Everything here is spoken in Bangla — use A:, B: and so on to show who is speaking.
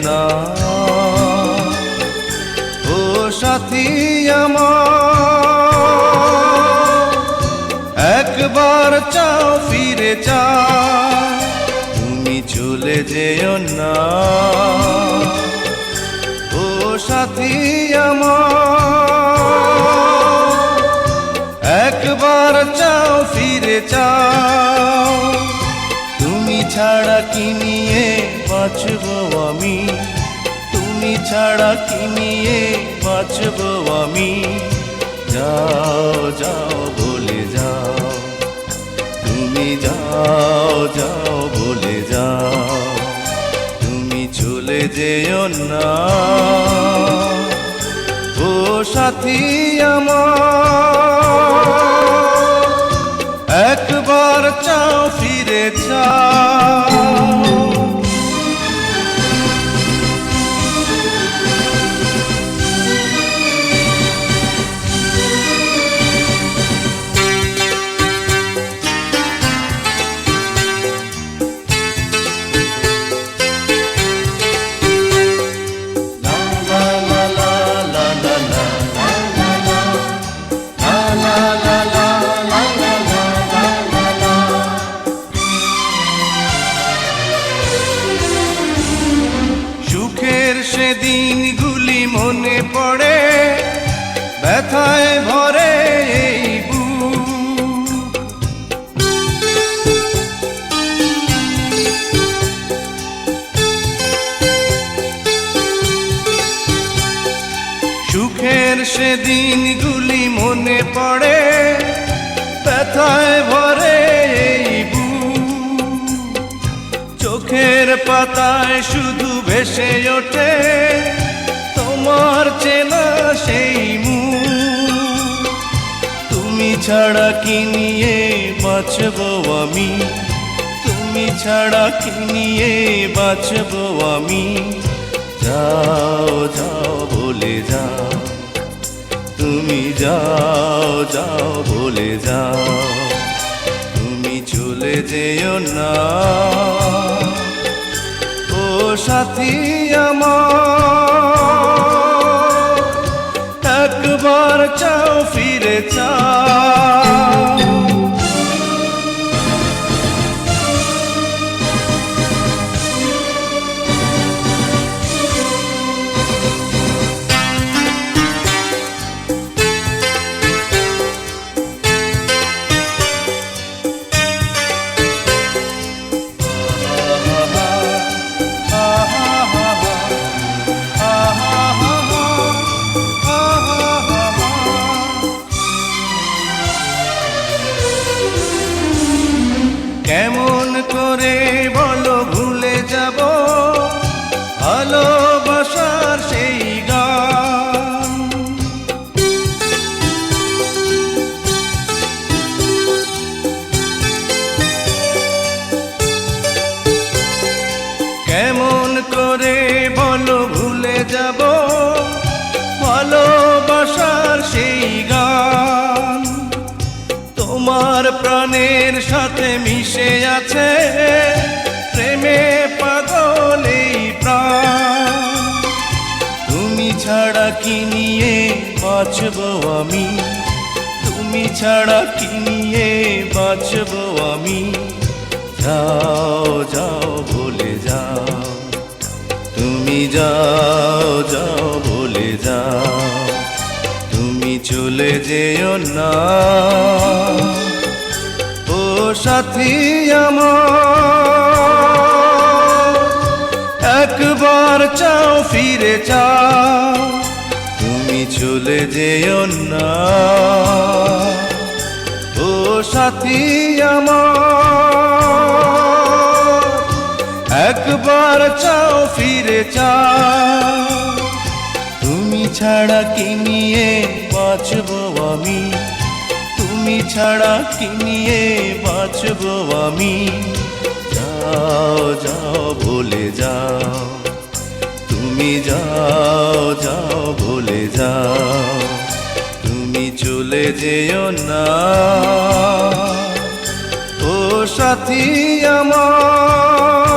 A: না। ও সাথী আমার, একবার চাও ফিরে চাও, তুমি চলে যেও না। ও সাথী আমার, একবার চাও ফিরে চাও, তুমি ছাড়া কি নিয়ে বাঁচব আমি, তুমি ছাড়া কি নিয়ে বাঁচব আমি। যাও যাও বলে যাও, তুমি যাও যাও বলে যাও, তুমি চলে যেও না। ও সাথী আমার, একবার চাও ফিরে চাও। সুখের সেদিনগুলি মনে পড়ে, ব্যথায় ভরে এই বুক। সুখের সেদিনগুলি মনে পড়ে, ব্যথায় ভরে এই বুক। চোখের পাতায় শুধু ভেসে ওঠে তোমার চেনা সেই মুখ। তুমি ছাড়া কি নিয়ে বাঁচব আমি, তুমি ছাড়া কি নিয়ে বাঁচব আমি। যাও যাও বলে যাও, তুমি যাও যাও বলে যাও, তুমি চলে যেও না। ও সাথী আমার, একবার চাও ফিরে চাও। কেমন করে বলো ভুলে যাব ভালোবাসার সেই গান। কেমন করে বলো ভুলে যাব ভালোবাসার সেই গান। তোমার প্রাণের সাথে মিশে আছে প্রেমে পাগল এই প্রাণ। তুমি ছাড়া কি নিয়ে বাঁচব আমি, তুমি ছাড়া কি নিয়ে বাঁচব আমি। যাও যাও বলে যাও, তুমি যাও যাও বলে যাও, তুমি চলে যেও না। ও সাথী আমার, একবার চাও ফিরে চাও, তুমি চলে যেও না। ও সাথী আমার, একবার চাও ফিরে চাও, তুমি ছাড়া কি নিয়ে বাঁচব আমি, তুমি ছাড়া কি নিয়ে বাঁচব আমি। যাও যাও বলে যাও, তুমি যাও যাও বলে যাও, তুমি চলে যেও না। ও সাথী আমার।